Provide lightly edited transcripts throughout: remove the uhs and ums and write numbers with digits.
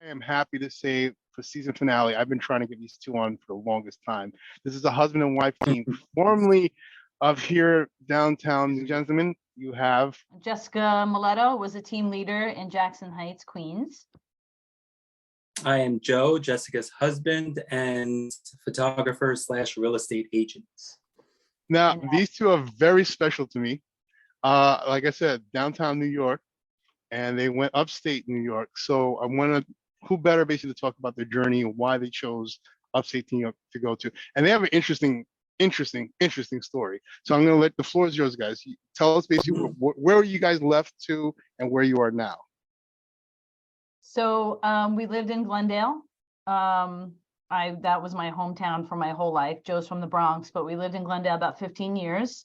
am happy to say for season finale, I've been trying to get these two on for the longest time. This is a husband and wife team, formerly of here downtown. Gentlemen, you have Jessica Mileto was a team leader in Jackson Heights, Queens. I am Joe, Jessica's husband and photographer / real estate agent. now these two are very special to me. Like I said, downtown New York, and they went upstate New York. So I want to, who better basically to talk about their journey and why they chose upstate New York to go to. And they have an interesting story. So I'm going to let the floor is yours, guys. Tell us basically where you guys left to and where you are now. So we lived in Glendale. That was my hometown for my whole life. Joe's from the Bronx, but we lived in Glendale about 15 years.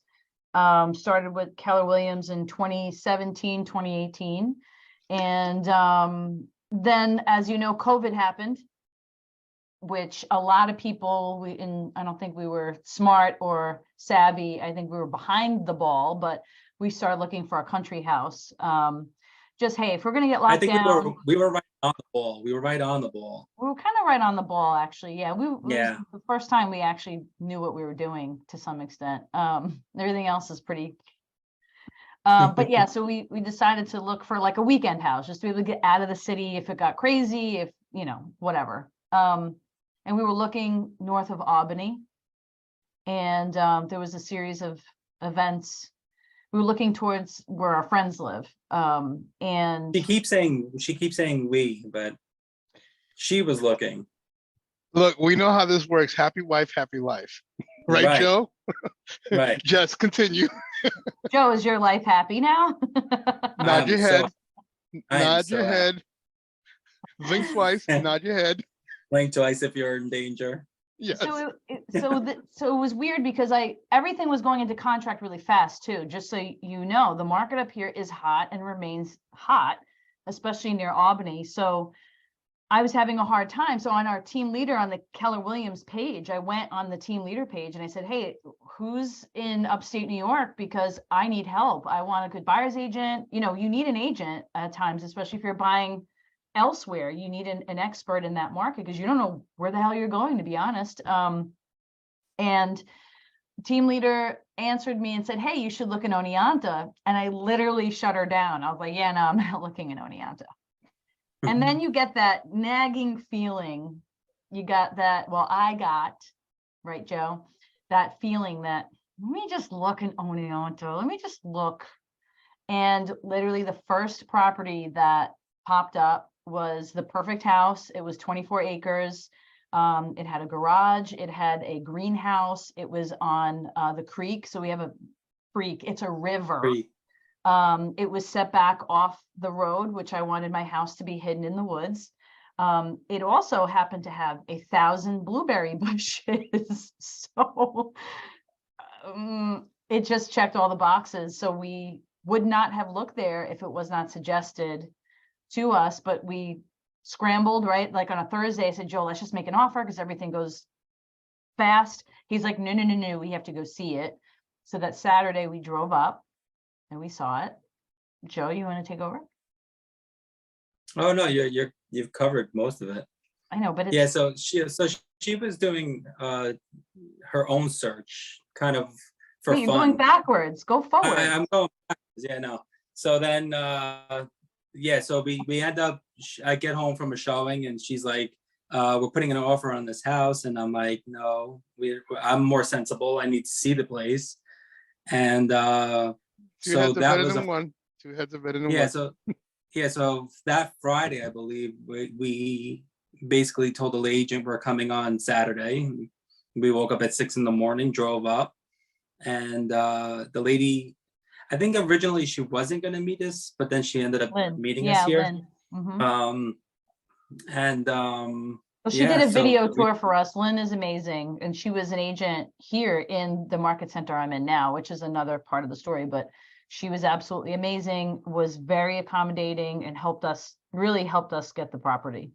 Started with Keller Williams in 2017, 2018. And then, as you know, COVID happened, which a lot of people, I don't think we were smart or savvy. I think we were behind the ball, but we started looking for a country house. Just, hey, if we're going to get locked down. We were right on the ball. We were right on the ball. We were kind of right on the ball, actually. Yeah, it was the first time we actually knew what we were doing to some extent. Everything else is pretty. But yeah, so we decided to look for like a weekend house, just to be able to get out of the city if it got crazy, if, you know, whatever. And we were looking north of Albany, and there was a series of events. We were looking towards where our friends live. And she keeps saying we, but she was looking. Look, we know how this works. Happy wife, happy life. Right, Joe? Right. Just continue. Joe, is your life happy now? Nod your head. Nod your head. Blink twice. Nod your head. Blink twice if you're in danger. Yes. So it was weird because everything was going into contract really fast too. Just so you know, the market up here is hot and remains hot, especially near Albany. So I was having a hard time. So on our team leader on the Keller Williams page, I went on the team leader page and I said, hey, who's in upstate New York? Because I need help. I want a good buyer's agent. You know, you need an agent at times, especially if you're buying elsewhere. You need an expert in that market because you don't know where the hell you're going, to be honest. And team leader answered me and said, hey, you should look in Oneonta. And I literally shut her down. I was like, yeah, no, I'm not looking in Oneonta. And then you get that nagging feeling. You got that, well, I got, right, Joe, that feeling that, let me just look in Oneonta. Let me just look. And literally the first property that popped up was the perfect house. It was 24 acres. It had a garage. It had a greenhouse. It was on the creek. So we have a creek. It's a river. It was set back off the road, which I wanted my house to be hidden in the woods. It also happened to have 1,000 blueberry bushes. So it just checked all the boxes. So we would not have looked there if it was not suggested to us, but we scrambled, right? Like on a Thursday, I said, Joe, let's just make an offer because everything goes fast. He's like, no, we have to go see it. So that Saturday we drove up and we saw it. Joe, you want to take over? Oh no, you've covered most of it. I know, but it's... yeah. So she was doing her own search, kind of for Wait, fun. You're going backwards. Go forward. I'm going backwards. Yeah, no. So then, so we end up. I get home from a showing, and she's like, "We're putting an offer on this house," and I'm like, "No, I'm more sensible. I need to see the place." And Two heads are better than one. Two heads are better than one. So that Friday, I believe, we basically told the agent we're coming on Saturday. We woke up at 6 a.m, drove up, and the lady, I think originally she wasn't going to meet us, but then she ended up meeting us here. Lynn. Mm-hmm. Well, she did a video tour for us. Lynn is amazing, and she was an agent here in the market center I'm in now, which is another part of the story, but she was absolutely amazing, was very accommodating, and really helped us get the property.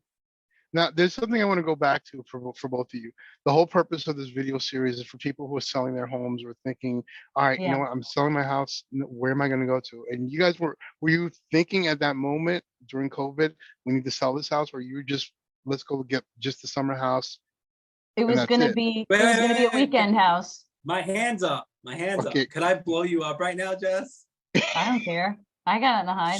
Now, there's something I want to go back to for both of you. The whole purpose of this video series is for people who are selling their homes or thinking, all right, you know Yeah. what, I'm selling my house. Where am I going to go to? And you guys were you thinking at that moment during COVID, we need to sell this house, or you were just, let's go get just the summer house It and was that's gonna it? be, Wait, it was wait, gonna be a wait, wait. weekend house. My hands up. My hands Okay. up. Could I blow you up right now, Jess? I don't care. I got it to hide.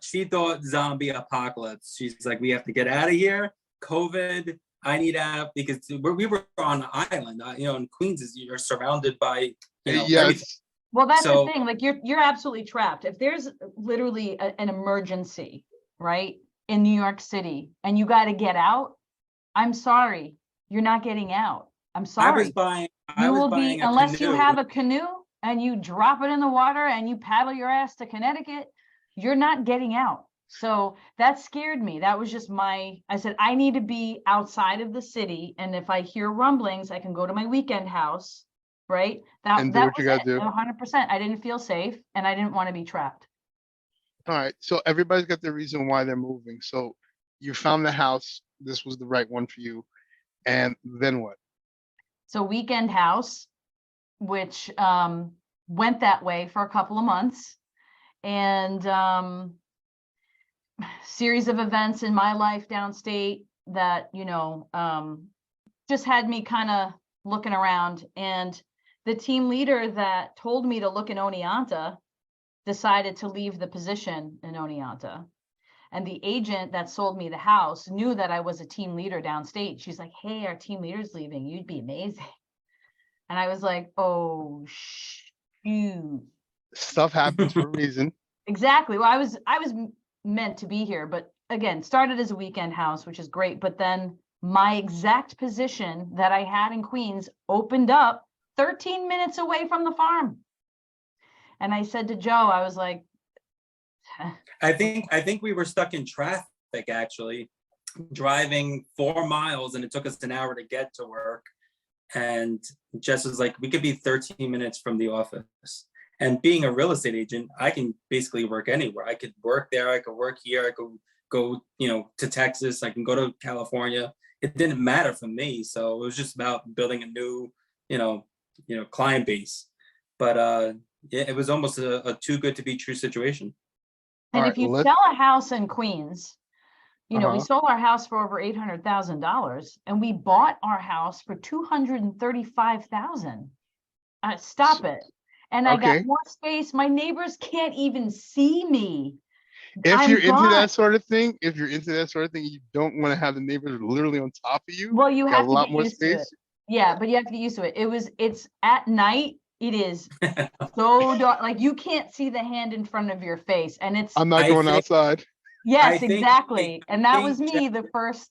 She thought zombie apocalypse. She's like, we have to get out of here. COVID. I need out because we were on an island. You know, in Queens, you're surrounded by everything. Yes. Well, that's So- the thing, like you're absolutely trapped. If there's literally an emergency, right, in New York City and you got to get out, I'm sorry, you're not getting out. I'm I sorry. was buying. You will be, a unless you canoe. have a canoe and you drop it in the water and you paddle your ass to Connecticut, you're not getting out. So that scared me. That was just I said, I need to be outside of the city. And if I hear rumblings, I can go to my weekend house, right? And do what you gotta do. 100%. I didn't feel safe and I didn't want to be trapped. All right. So everybody's got their reason why they're moving. So you found the house. This was the right one for you. And then what? So weekend house, which went that way for a couple of months. And series of events in my life downstate that, just had me kind of looking around. And the team leader that told me to look in Oneonta decided to leave the position in Oneonta. And the agent that sold me the house knew that I was a team leader downstate. She's like, hey, our team leader's leaving. You'd be amazing. And I was like, oh, shoot. Stuff happens for a reason. Exactly. Well, I was meant to be here, but again, started as a weekend house, which is great. But then my exact position that I had in Queens opened up 13 minutes away from the farm. And I said to Joe, I was like, I think we were stuck in traffic actually, driving 4 miles, and it took us an hour to get to work. And Jess was like, we could be 13 minutes from the office. And being a real estate agent, I can basically work anywhere. I could work there, I could work here, I could go, to Texas, I can go to California. It didn't matter for me. So it was just about building a new, client base. But it was almost a too good to be true situation. and All if right, you sell a house in Queens, we Uh-huh. sold our house for over $800,000 and we bought our house for $235,000. Stop it. And I Okay. got more space. My neighbors can't even see me. If I'm you're into gone. that sort of thing, you don't want to have the neighbors literally on top of you. Well, you Got have a to lot get more used to it. space. Yeah, but you have to get used to it. It's at night. It is so dark. Like you can't see the hand in front of your face. And it's, I'm not I going think- outside. yes, I think- exactly. And that was think me the first,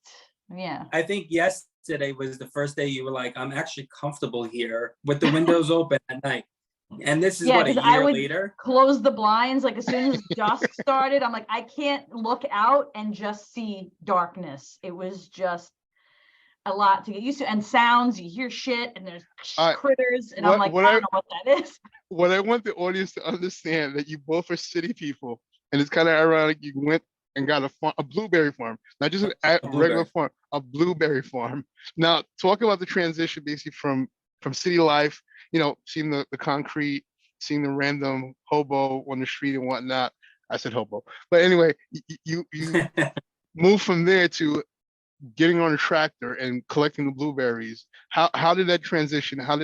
yeah. I think yesterday was the first day you were like, I'm actually comfortable here with the windows open at night. And this is Yeah, what, a 'cause I year would later? close the blinds. Like as soon as dusk started, I'm like, I can't look out and just see darkness. It was just a lot to get used to. And sounds, you hear shit and there's critters. And I'm like, I don't know what that is. What I want the audience to understand that you both are city people, and it's kind of ironic you went and got a blueberry farm, not just a regular farm, a blueberry farm. Now, talk about the transition basically from city life, seeing the concrete, seeing the random hobo on the street and whatnot. I said hobo, but anyway, you move from there to getting on a tractor and collecting the blueberries. How did that transition? How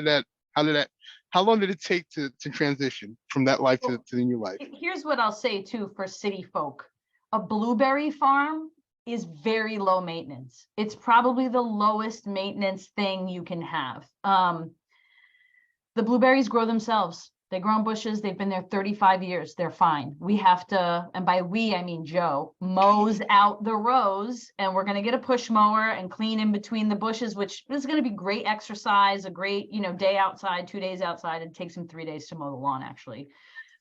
long did it take to transition from that life to the new life? Here's what I'll say too for city folk. A blueberry farm is very low maintenance. It's probably the lowest maintenance thing you can have. The blueberries grow themselves. They grow in bushes. They've been there 35 years. They're fine. We have to, and by we, I mean Joe, mows out the rows, and we're going to get a push mower and clean in between the bushes, which is going to be great exercise, a great, day outside, 2 days outside. It takes him 3 days to mow the lawn, actually.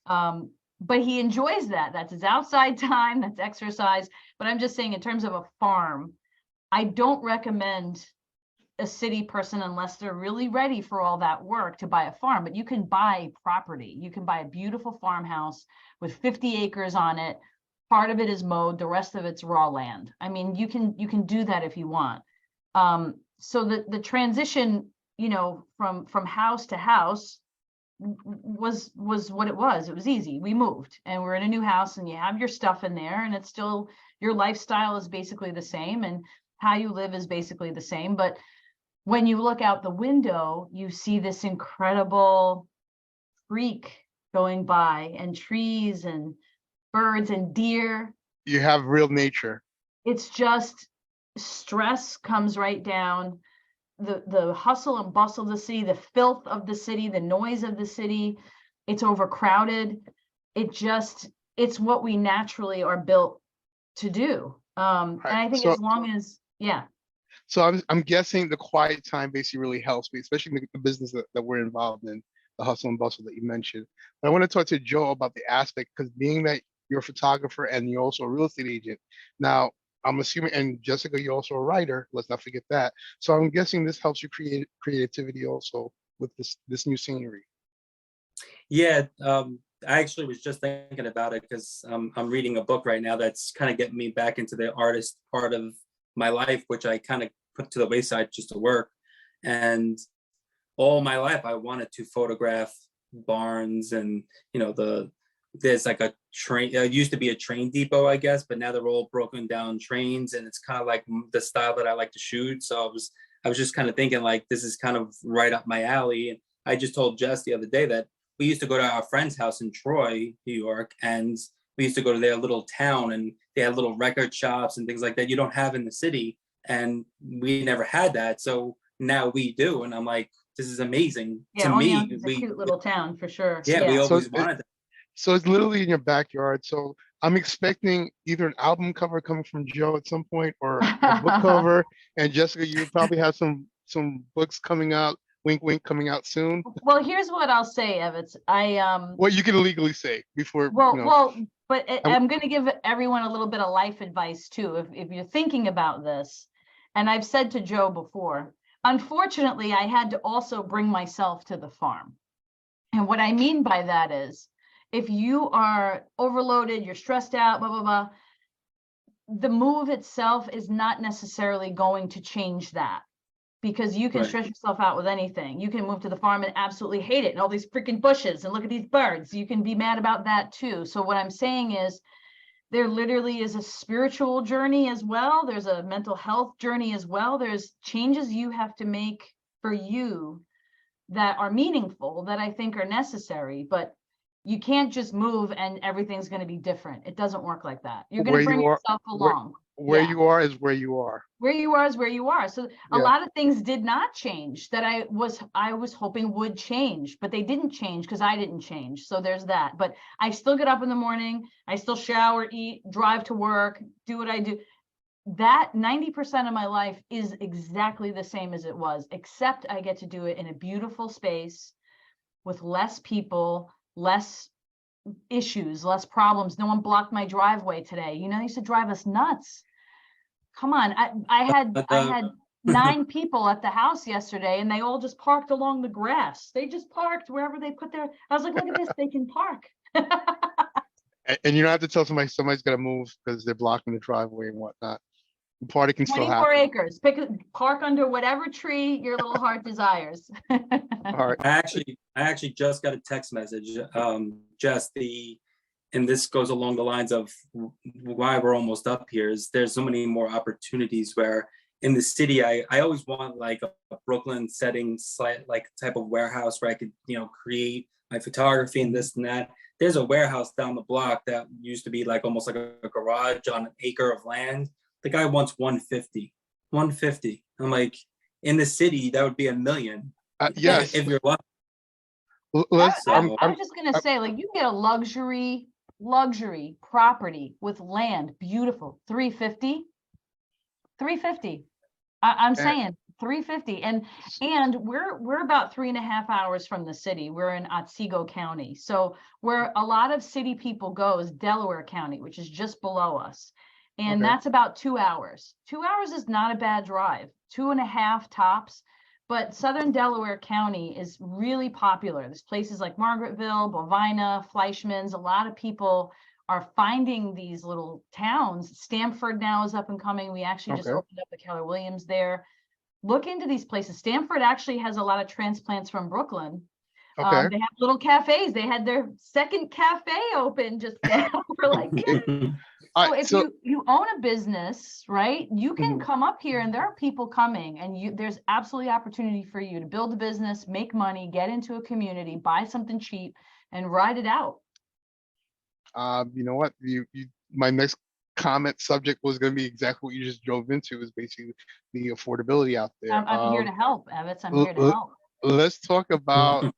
But he enjoys that. That's his outside time. That's exercise. But I'm just saying in terms of a farm, I don't recommend a city person unless they're really ready for all that work to buy a farm. But you can buy property. You can buy a beautiful farmhouse with 50 acres on it, part of it is mowed, the rest of it's raw land. I mean, you can do that if you want. So the transition, you know, from house to house was what it was. It was easy. We moved and we're in a new house and you have your stuff in there and it's still, your lifestyle is basically the same and how you live is basically the same. But when you look out the window, you see this incredible creek going by and trees and birds and deer. You have real nature. It's just stress comes right down. The hustle and bustle of the city, the filth of the city, the noise of the city, it's overcrowded. It's what we naturally are built to do. And I think as long as, yeah. So I'm guessing the quiet time basically really helps me, especially in the business that we're involved in, the hustle and bustle that you mentioned. But I want to talk to Joe about the aspect, because being that you're a photographer and you're also a real estate agent. Now, I'm assuming, and Jessica, you're also a writer. Let's not forget that. So I'm guessing this helps you create creativity also with this new scenery. Yeah, I actually was just thinking about it because I'm reading a book right now that's kind of getting me back into the artist part of my life, which I kind of put to the wayside just to work. And all my life, I wanted to photograph barns and, you know, there's like a train, it used to be a train depot, I guess, but now they're all broken down trains and it's kind of like the style that I like to shoot. So I was just kind of thinking like, this is kind of right up my alley. And I just told Jess the other day that we used to go to our friend's house in Troy, New York, and we used to go to their little town and they had little record shops and things like that you don't have in the city. And we never had that. So now we do. And I'm like, this is amazing. Yeah, to me. It's a cute little town for sure. Yeah, we always wanted that. So it's literally in your backyard. So I'm expecting either an album cover coming from Joe at some point or a book cover. And Jessica, you probably have some books coming out, wink, wink, coming out soon. Well, here's what I'll say, Evans. What you can legally say before. But I'm going to give everyone a little bit of life advice too. If you're thinking about this, and I've said to Joe before, unfortunately, I had to also bring myself to the farm. And what I mean by that is, if you are overloaded, you're stressed out, blah, blah, blah, the move itself is not necessarily going to change that, because you can stress yourself out with anything. You can move to the farm and absolutely hate it and all these freaking bushes and look at these birds. You can be mad about that too. So what I'm saying is there literally is a spiritual journey as well. There's a mental health journey as well. There's changes you have to make for you that are meaningful, that I think are necessary, but you can't just move and everything's going to be different. It doesn't work like that. You're going to bring yourself along. Where you are is where you are. Where you are is where you are. So a lot of things did not change that I was hoping would change, but they didn't change because I didn't change. So there's that. But I still get up in the morning. I still shower, eat, drive to work, do what I do. That 90% of my life is exactly the same as it was, except I get to do it in a beautiful space with less people, less issues, less problems. No one blocked my driveway today. You know, they used to drive us nuts. Come on. I had 9 people at the house yesterday and they all just parked along the grass. They just parked wherever they put their, I was like, look at this, they can park. And you don't have to tell somebody's got to move because they're blocking the driveway and whatnot. The party can still happen. 24 acres. Park under whatever tree your little heart desires. All right. I actually just got a text message. And this goes along the lines of why we're almost up here is there's so many more opportunities where in the city, I always want like a Brooklyn setting, like type of warehouse where I could, you know, create my photography and this and that. There's a warehouse down the block that used to be like almost like a garage on an acre of land. The guy wants 150. I'm like, in the city, that would be $1 million. Yes. If you're lucky. I'm just going to say, like, you get a luxury property with land, beautiful, 350. I'm saying 350. And we're about 3.5 hours from the city. We're in Otsego County. So where a lot of city people go is Delaware County, which is just below us. And that's about 2 hours. 2 hours is not a bad drive, 2.5 tops. But Southern Delaware County is really popular. There's places like Margaretville, Bovina, Fleischmann's. A lot of people are finding these little towns. Stamford now is up and coming. We actually just Okay. opened up the Keller Williams there. Look into these places. Stamford actually has a lot of transplants from Brooklyn. Okay. They have little cafes. They had their second cafe open just now. We're like, All so right, if so you own a business, right, you can Mhm. come up here and there are people coming and there's absolutely opportunity for you to build a business, make money, get into a community, buy something cheap and ride it out. you know what? My next comment subject was going to be exactly what you just drove into, is basically the affordability out there. I'm here to help, Evantz. I'm l- here to l- help. Let's talk about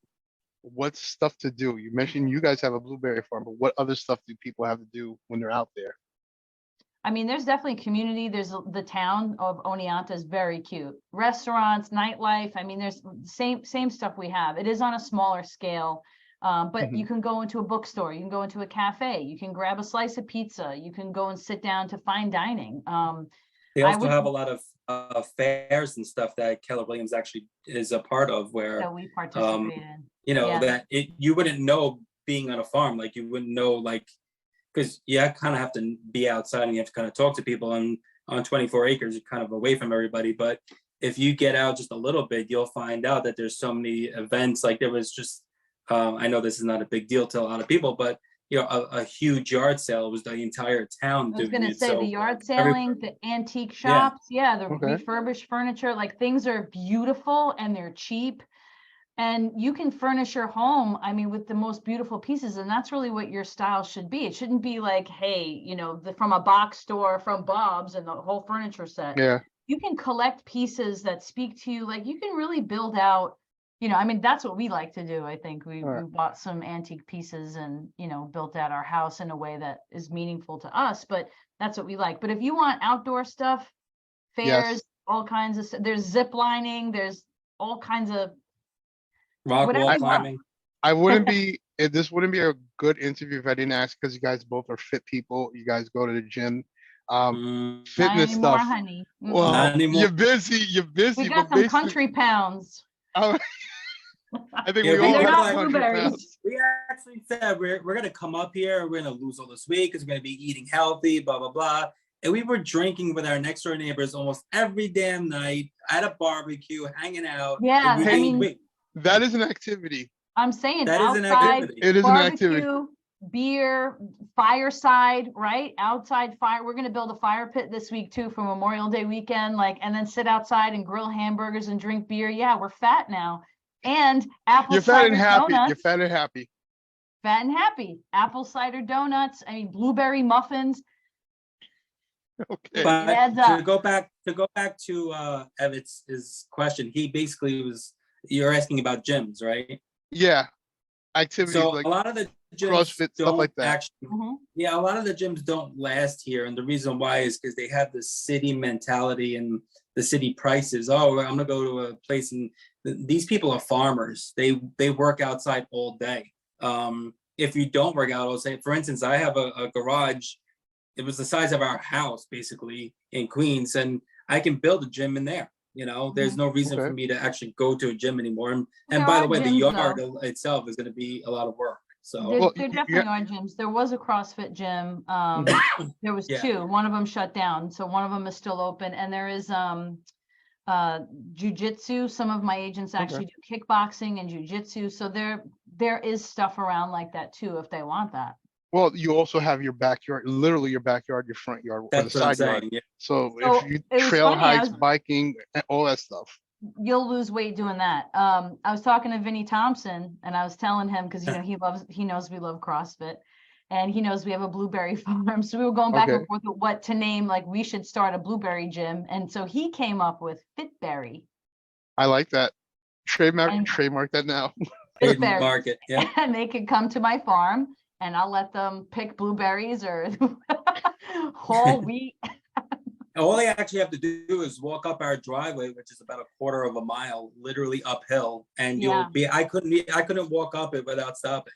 what stuff to do. You mentioned you guys have a blueberry farm, but what other stuff do people have to do when they're out there? I mean, there's definitely community. There's the town of Oneonta is very cute. Restaurants, nightlife. I mean, there's same stuff we have. It is on a smaller scale, but you can go into a bookstore. You can go into a cafe. You can grab a slice of pizza. You can go and sit down to fine dining. They I also would- have a lot of fairs and stuff that Keller Williams actually is a part of, where that we participate in. you know, Yeah. that you wouldn't know being on a farm, like you wouldn't know, like, because you kind of have to be outside and you have to kind of talk to people, and on 24 acres you're kind of away from everybody. But if you get out just a little bit, you'll find out that there's so many events. Like there was just I know this is not a big deal to a lot of people, but you know, a huge yard sale. It was the entire town I was doing gonna it. say So the yard every- selling, the antique Yeah. shops, yeah, the Okay. refurbished furniture, like things are beautiful and they're cheap. And you can furnish your home, I mean, with the most beautiful pieces, and that's really what your style should be. It shouldn't be like, hey, you know, from a box store from Bob's and the whole furniture set. Yeah. You can collect pieces that speak to you, like you can really build out, you know, I mean, that's what we like to do. I think we Right. bought some antique pieces and, you know, built out our house in a way that is meaningful to us, but that's what we like. But if you want outdoor stuff, fairs, Yes. all kinds of stuff, there's zip lining, there's all kinds of rock whatever wall you want. climbing. I wouldn't be, this wouldn't be a good interview if I didn't ask, because you guys both are fit people. You guys go to the gym. Mm, Not Fitness anymore, stuff. honey. Well, Not anymore. you're busy, We got but some basically, country pounds. I think Yeah, we we all They're got got not like- country blueberries. pounds. we actually said we're gonna come up here, we're gonna lose all this weight because we're gonna be eating healthy, blah blah blah. And we were drinking with our next door neighbors almost every damn night at a barbecue, hanging out. Yeah, and we I gained mean, weight. That is an activity. I'm saying That is an outside activity. It is an activity. barbecue, beer, fireside, right? Outside fire. We're gonna build a fire pit this week too for Memorial Day weekend, like, and then sit outside and grill hamburgers and drink beer. Yeah, we're fat now. And apple You're fat and cider happy. donuts. You're fat and happy. Fat and happy. Apple cider donuts. I mean, blueberry muffins. Okay. But adds to up. go back to Evantz's question, he basically was, you're asking about gyms, right? Yeah. Activities So like a lot of the gyms CrossFit, stuff don't like that. actually, Mhm. yeah, a lot of the gyms don't last here, and the reason why is because they have the city mentality and the city prices. Oh, I'm gonna go to a place, and these people are farmers. They work outside all day. If you don't work out, I'll say, for instance, I have a garage. It was the size of our house, basically, in Queens, and I can build a gym in there. You know, there's no reason Okay. for me to actually go to a gym anymore. And There by the are way, the gyms, yard though. itself is going to be a lot of work. So There, Well, there you- definitely are gyms. There was a CrossFit gym. There was Yeah. two. One of them shut down, so one of them is still open. And there is jujitsu. Some of my agents actually do kickboxing and jujitsu. So there is stuff around like that too, if they want that. Well, you also have your backyard, literally your backyard, your front yard, or the that's what I'm side yard. saying. Yeah. So So if you it was trail funny, I hikes, was- biking, all that stuff. You'll lose weight doing that. I was talking to Vinny Thompson and I was telling him, because you know he knows we love CrossFit and he knows we have a blueberry farm. So we were going back Okay. and forth with what to name, like we should start a blueberry gym. And so he came up with Fitberry. I like that. Trademark, And- trademark that now. Fitberry. Market. Yeah. And they could come to my farm and I'll let them pick blueberries or whole wheat. All they actually have to do is walk up our driveway, which is about a quarter of a mile, literally uphill, and Yeah. you'll be. I couldn't walk up it without stopping.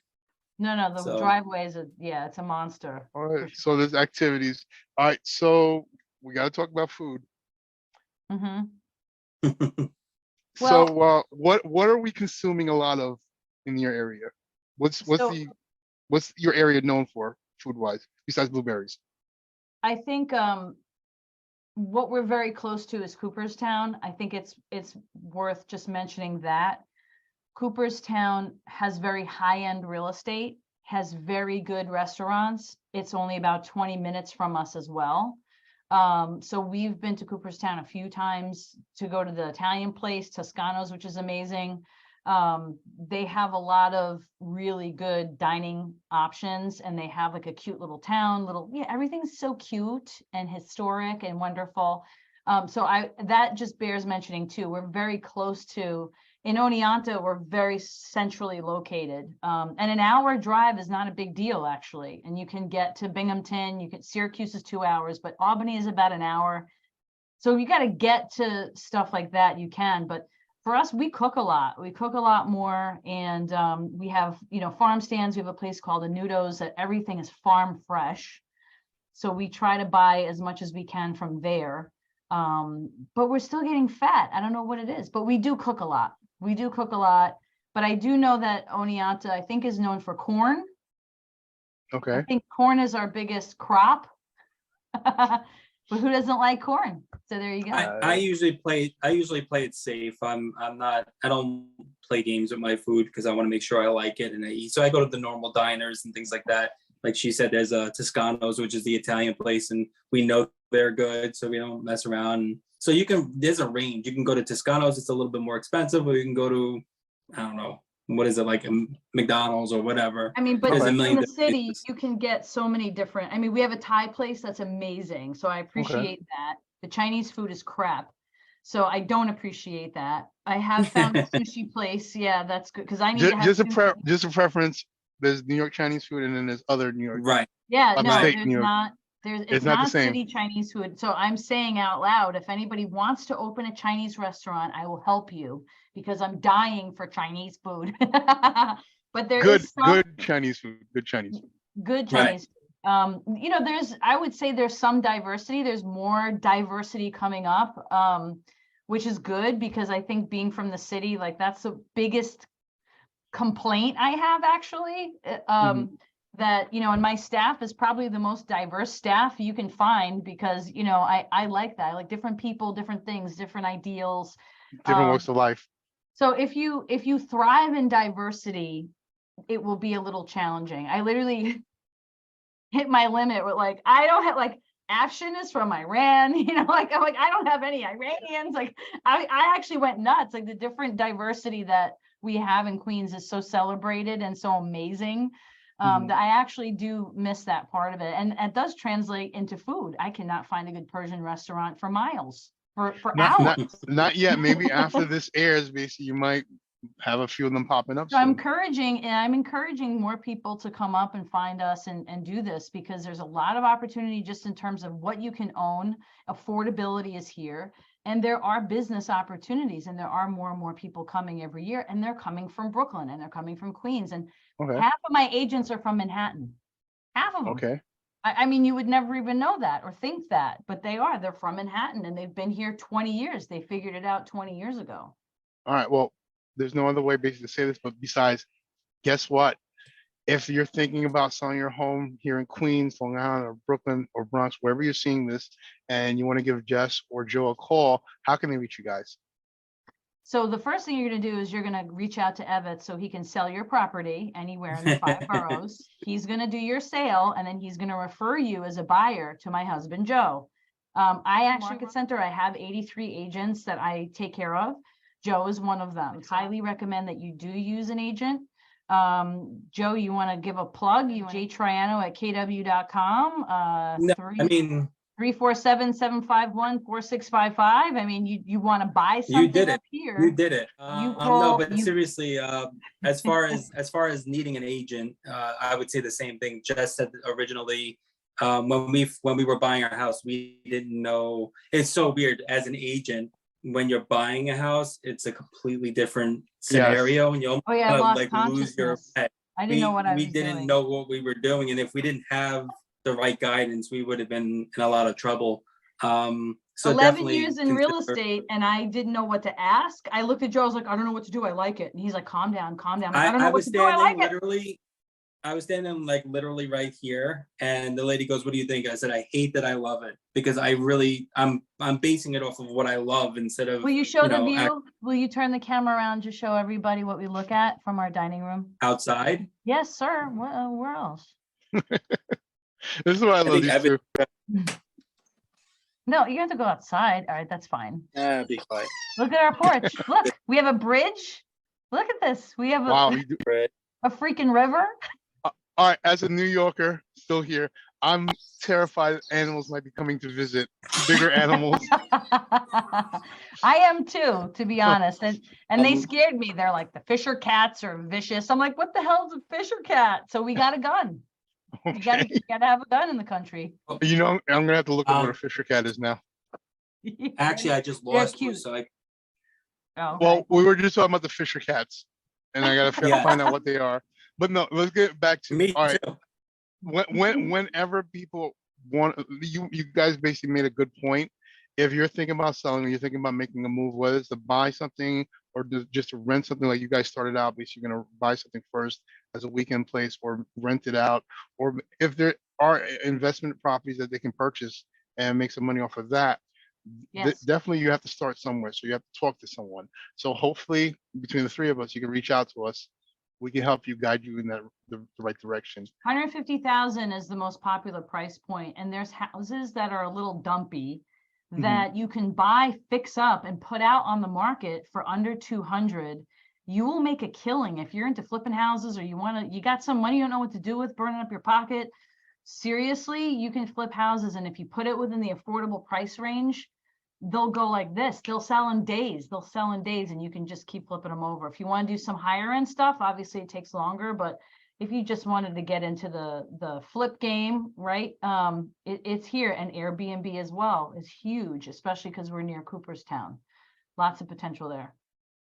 No, the So- driveway is it's a monster. All right. So there's activities. All right. So we got to talk about food. Hmm. So what are we consuming a lot of in your area? What's So- what's your area known for food wise, besides blueberries? I think what we're very close to is Cooperstown. I think it's worth just mentioning that Cooperstown has very high-end real estate, has very good restaurants. It's only about 20 minutes from us as well. So we've been to Cooperstown a few times to go to the Italian place, Toscano's, which is amazing. They have a lot of really good dining options, and they have like a cute little town, everything's so cute and historic and wonderful. So that just bears mentioning too. We're very close to, in Oneonta, we're very centrally located. And an hour drive is not a big deal actually. And you can get to Binghamton, Syracuse is 2 hours, but Albany is about an hour. So you got to get to stuff like that, you can, but for us, we cook a lot. We cook a lot more, and we have, farm stands. We have a place called Anudo's that everything is farm fresh. So we try to buy as much as we can from there. But we're still getting fat. I don't know what it is, but we do cook a lot. But I do know that Oneonta, I think, is known for corn. Okay. I think corn is our biggest crop. But who doesn't like corn? So there you go. I usually play it safe. I don't play games with my food because I want to make sure I like it and I eat. So I go to the normal diners and things like that. Like she said, there's a Toscano's, which is the Italian place, and we know they're good, so we don't mess around. So there's a range. You can go to Toscano's, it's a little bit more expensive, or you can go to, I don't know, what is it, like a McDonald's or whatever. I mean, but There's a in million the city, places. you can get so many different, we have a Thai place that's amazing. So I appreciate that. The Chinese food is crap. So I don't appreciate that. I have found a sushi place. Yeah, that's good. Because I need to have sushi. Just a preference. There's New York Chinese food, and then there's other New York. Right. Yeah, no, Upstate there's New York. not. It's not the not same. city Chinese food. So I'm saying out loud, if anybody wants to open a Chinese restaurant, I will help you because I'm dying for Chinese food. But there is good Chinese food. Good Chinese food. Good Chinese food. I would say there's some diversity. There's more diversity coming up, which is good because I think being from the city, like that's the biggest complaint I have actually. That, and my staff is probably the most diverse staff you can find because, I like that. I like different people, different things, different ideals. Different walks of life. So if you thrive in diversity, it will be a little challenging. I literally hit my limit with I don't have Afshin is from Iran, I'm like, I don't have any Iranians. I actually went nuts. The different diversity that we have in Queens is so celebrated and so amazing. That I actually do miss that part of it. And it does translate into food. I cannot find a good Persian restaurant for miles, for hours. Not yet. Maybe after this airs, basically, you might have a few of them popping up. So I'm encouraging more people to come up and find us and do this because there's a lot of opportunity just in terms of what you can own. Affordability is here. And there are business opportunities, and there are more and more people coming every year, and they're coming from Brooklyn and they're coming from Queens. And half of my agents are from Manhattan. Half of them. Okay. You would never even know that or think that, but they're from Manhattan and they've been here 20 years. They figured it out 20 years ago. All right. Well, there's no other way basically to say this, but besides, guess what? If you're thinking about selling your home here in Queens, Long Island, or Brooklyn, or Bronx, wherever you're seeing this, and you want to give Jess or Joe a call, how can they reach you guys? So the first thing you're going to do is you're going to reach out to Evantz so he can sell your property anywhere in the 5 boroughs. He's going to do your sale, and then he's going to refer you as a buyer to my husband, Joe. I actually Market Center, I have 83 agents that I take care of. Joe is one of them. Highly recommend that you do use an agent. Joe, you want to give a plug? You Triano at kw.com. No, 347-751-4655. You want to buy something up here. You did it. No, but seriously, as far as needing an agent, I would say the same thing Jess said originally. When we were buying our house, we didn't know. It's so weird as an agent. When you're buying a house, it's a completely different scenario, and you lose your pet. I didn't know what I was doing. We didn't know what we were doing, and if we didn't have the right guidance, we would have been in a lot of trouble. So 11 years in real estate, and I didn't know what to ask. I looked at Joe, I was like, I don't know what to do. I like it, and he's like, calm down. I don't know what to do. I like it. I was standing like literally right here, and the lady goes, "What do you think?" I said, "I hate that I love it because I'm basing it off of what I love instead of Will you show the know, view? Will you turn the camera around to show everybody what we look at from our dining room? outside." Yes, sir. Where else? This is why I I love think these two. No, you have to go outside. All right, that's fine. Be quiet. Look at our porch. Look, we have a bridge. Look at this. We have Wow. You do. a freaking river. All right. As a New Yorker, still here, I'm terrified animals might be coming to visit. Bigger animals. I am too, to be honest. And they scared me. They're like, the Fisher cats are vicious. I'm like, what the hell is a Fisher cat? So we got a gun. You Okay. gotta have a gun in the country. You know, I'm gonna have to look up what a Fisher cat is now. Actually, I just They're lost you, cute. so I Oh, Well, okay. we were just talking about the Fisher cats, and I gotta Yeah. find out what they are. But no, let's get back to me all right. too. Whenever people want, you guys basically made a good point. If you're thinking about selling, or you're thinking about making a move, whether it's to buy something or just to rent something, like you guys started out, basically you're gonna buy something first as a weekend place or rent it out, or if there are investment properties that they can purchase and make some money off of that, Yes. definitely you have to start somewhere. So you have to talk to someone. So hopefully between the three of us, you can reach out to us. We can help you, guide you in the right direction. 150,000 is the most popular price point, and there's houses that are a little dumpy that you can buy, fix up, and put out on the market for under 200. You will make a killing if you're into flipping houses, or you got some money you don't know what to do with, burning up your pocket. Seriously, you can flip houses, and if you put it within the affordable price range, they'll go like this. They'll sell in days. And you can just keep flipping them over. If you want to do some higher end stuff, obviously it takes longer, but if you just wanted to get into the flip game, right? It's here. And Airbnb as well is huge, especially because we're near Cooperstown. Lots of potential there.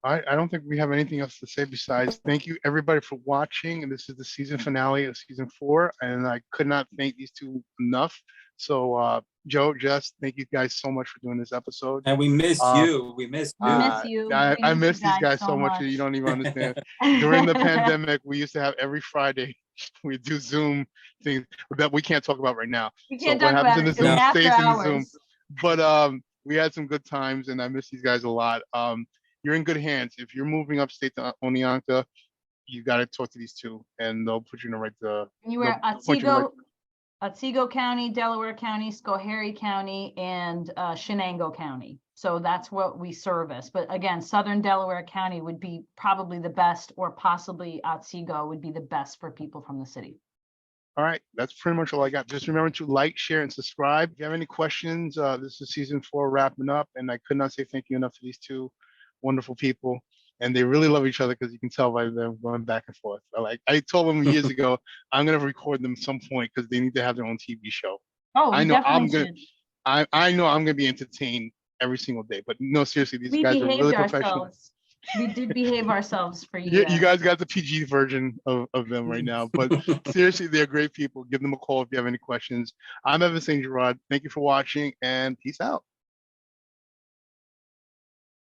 I don't think we have anything else to say besides thank you everybody for watching. And this is the season finale of season 4. And I could not thank these two enough. So Joe, Jess, thank you guys so much for doing this episode. And we missed you. We missed you. We miss you. I miss these guys so much that you don't even understand. During the pandemic, we used to have every Friday, we do Zoom things that we can't talk about right now. We So can't what talk happens about in the it. Zoom It's after stays in the Zoom. hours. But we had some good times, and I miss these guys a lot. You're in good hands. If you're moving upstate to Oneonta, you got to talk to these two, and they'll put you in the right. You were Otsego County, Delaware County, Schoharie County, and Chenango County. So that's what we service. But again, Southern Delaware County would be probably the best, or possibly Otsego would be the best for people from the city. All right, that's pretty much all I got. Just remember to like, share, and subscribe. If you have any questions, this is season 4 wrapping up, and I could not say thank you enough to these two wonderful people. And they really love each other, because you can tell by them going back and forth. I told them years ago, I'm gonna record them some point because they need to have their own TV show. Oh, I we know I'm definitely gonna should. I know I'm gonna be entertained every single day. But no, seriously, these We guys are really behaved professional. ourselves. We did behave ourselves for you. You guys got the PG version of them right now. But seriously, they're great people. Give them a call if you have any questions. I'm Evan Saint-Gerard. Thank you for watching, and peace out.